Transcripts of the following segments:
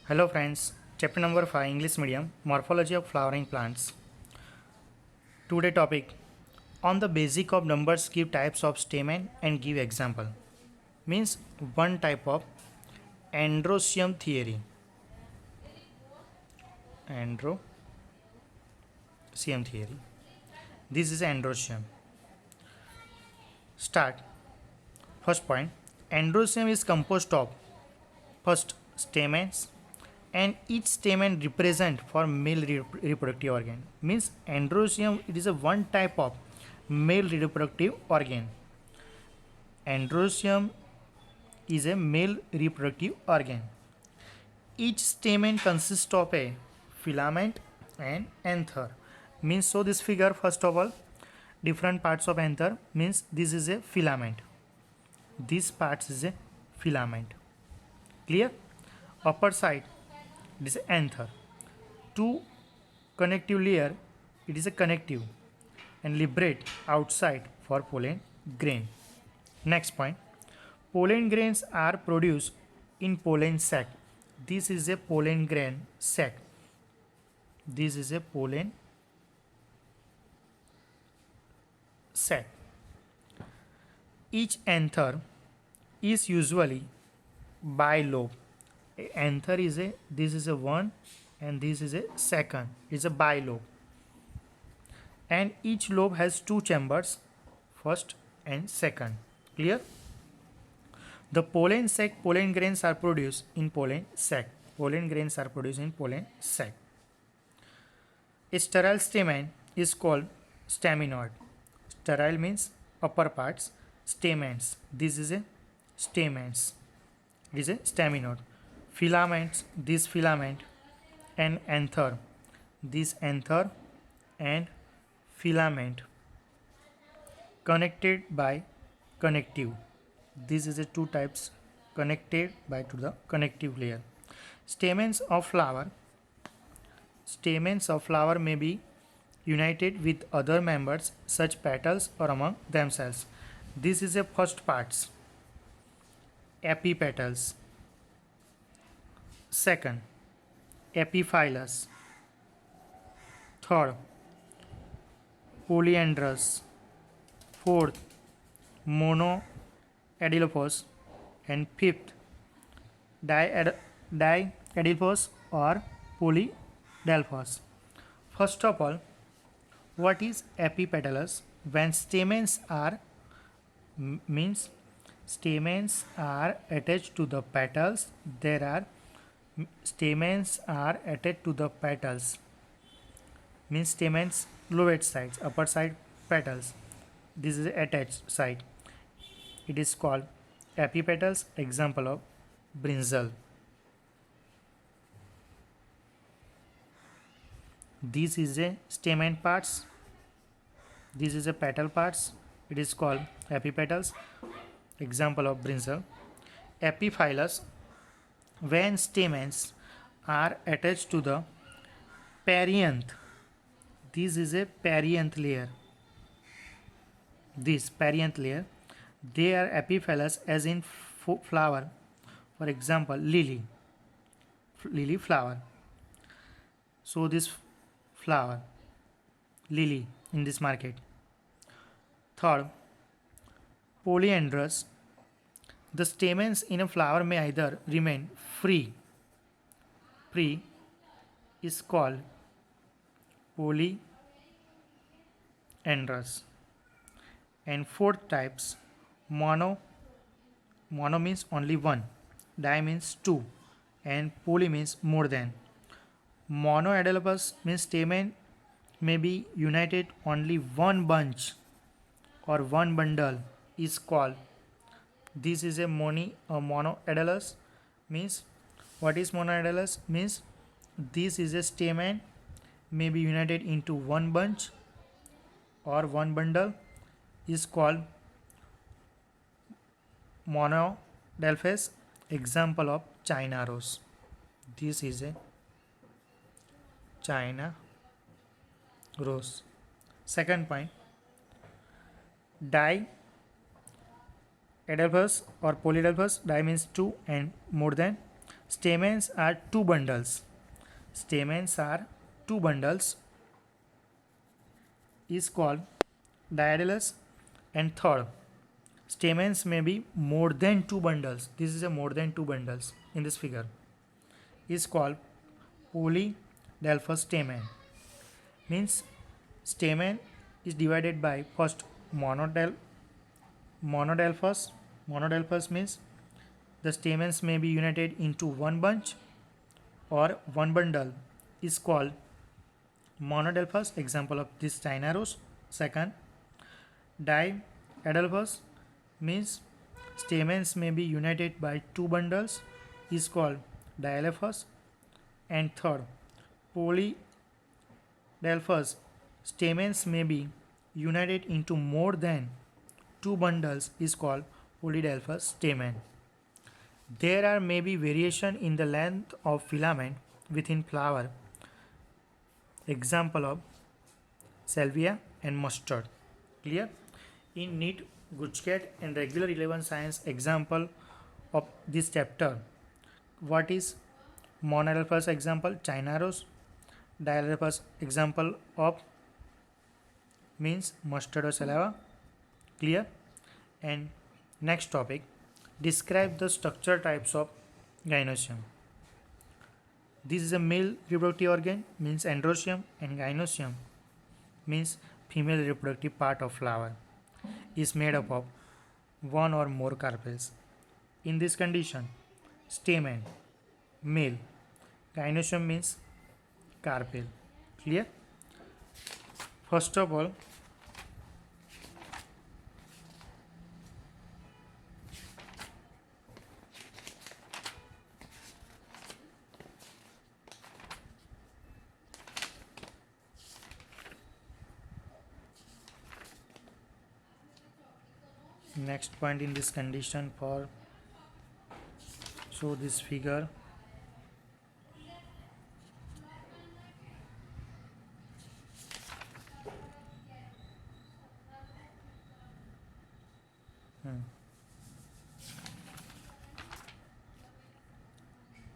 Hello friends, chapter number 5 English medium morphology of flowering plants. Today topic on the basic of numbers give types of stamen and give example. Means one type of androecium theory. Androecium theory. This is androecium. Start. First point. Androecium is composed of first stamens and each stamen represent for male reproductive organ. Means androecium it is a one type of male reproductive organ. Androecium is a male reproductive organ. Each stamen consists of a filament and anther. Means so this figure first of all different parts of anther means this is a filament. This part is a filament. Clear? Upper side it is anther. Two connective layer it is a connective and liberate outside for pollen grain. Next point. Pollen grains are produced in pollen sac. This is a pollen grain sac. This is a pollen sac. Each anther is usually bilobe. Anther is a this is a one and this is a second. It's a bilobe. And each lobe has two chambers, first and second. Clear? The pollen sac, pollen grains are produced in pollen sac. Pollen grains are produced in pollen sac. A sterile stamen is called staminoid. Sterile means upper parts. Stamens. This is a stamens. It is a staminode. Filaments. This filament and anther. This anther and filament connected by connective. This is a two types connected by to the connective layer. Stamens of flower. Stamens of flower may be united with other members such petals or among themselves. This is a first parts. Epipetals. Second, epiphyllus. Third, polyandrous. Fourth, monoadelphous. And fifth, diadelphous or polydelphous. First of all, what is epipetalous? When stamens are means stamens are attached to the petals, there are stamens are attached to the petals. Means stamens lobate sides, upper side petals. This is attached side. It is called epipetals. Example of brinjal. This is a stamen parts. This is a petal parts. It is called epipetals. Example of brinjal. Epiphyllus. When stamens are attached to the perianth. This is a perianth layer. This perianth layer. They are epiphyllous as in flower. For example, lily. Lily flower. So this flower. Lily in this market. Third, polyandrous. The stamens in a flower may either remain free. Free is called polyandrous. And fourth types, mono. Mono means only one. Di means two. And poly means more than. Monoadelphous means stamen may be united only one bunch or one bundle is called. This is a monoadelous means what is monoadelous means this is a stamen may be united into one bunch or one bundle is called monodelphous. Example of China rose. This is a China rose. Second point, diadelphous or polydelphous. Di means two and more than. Stamens are two bundles. Stamens are two bundles is called diadelous, and third, stamens may be more than two bundles. This is a more than two bundles in this figure. Is called polydelphous stamen. Means stamen is divided by first monodelphous. Monodelphous means the stamens may be united into one bunch or one bundle is called monodelphous. Example of this China rose. Second, diadelphous means stamens may be united by two bundles is called diadelphous. And third, polydelphous stamens may be united into more than two bundles is called polydelphous stamen. There are maybe variation in the length of filament within flower. Example of salvia and mustard. Clear? In NEET, Gujarat and regular 11 science example of this chapter. What is monodelphous example? China rose. Diadelphous example of means mustard or salvia. Clear? And next topic, describe the structure types of gynoecium. This is a male reproductive organ means androecium, and gynoecium means female reproductive part of flower is made up of one or more carpels. In this condition, stamen male, gynoecium means carpel. Clear? First of all, next point in this condition for show this figure.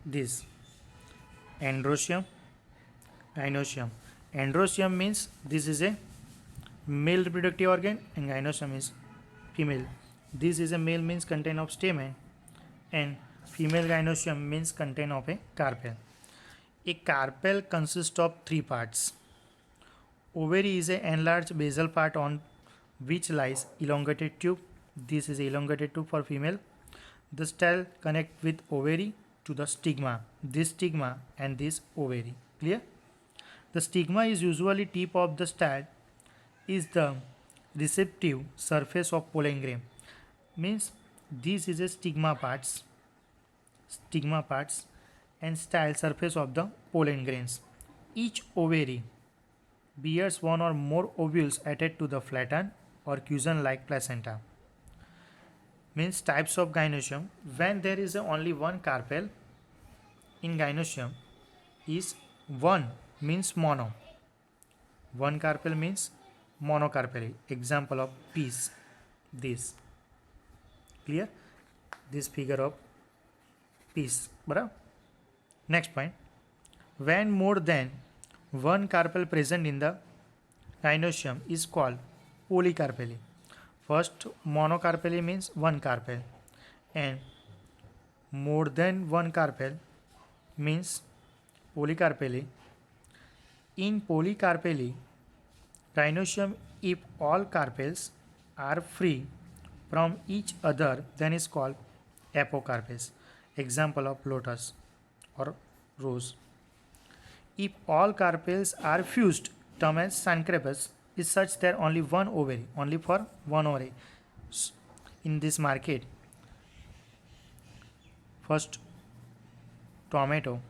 This androecium, gynoecium. Androecium means this is a male reproductive organ and gynoecium is female. This is a male means contain of stamen and female gynoecium means contain of a carpel. A carpel consists of three parts. Ovary is an enlarged basal part on which lies elongated tube. This is elongated tube for female. The style connect with ovary to the stigma. This stigma and this ovary. Clear? The stigma is usually tip of the style is the receptive surface of pollen grain. Means this is a stigma parts and style surface of the pollen grains. Each ovary bears one or more ovules attached to the flattened or cushion like placenta. Means types of gynoecium. When there is only one carpel in gynoecium is one means mono. One carpel means monocarpellary. Example of peas. This. Clear? This figure of peas. Bra? Next point. When more than one carpel present in the gynoecium is called polycarpelly. First, monocarpelly means one carpel, and more than one carpel means polycarpelly. In polycarpelly, gynoecium, if all carpels are free from each other, then is called apocarpous. Example of lotus or rose. If all carpels are fused, term as synchropous, is such that only one ovary, only for one ovary. In this market, first tomato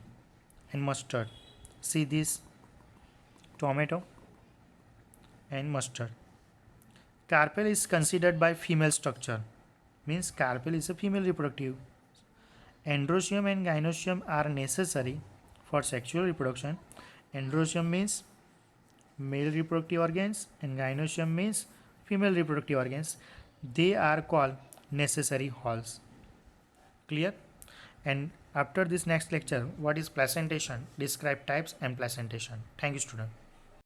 and mustard. See this tomato and mustard. Carpel is considered by female structure. Means carpel is a female reproductive. Androecium and gynoecium are necessary for sexual reproduction. Androecium means male reproductive organs and gynoecium means female reproductive organs. They are called necessary halls. Clear? And After this next lecture, what is placentation? Describe types and placentation. Thank you, student.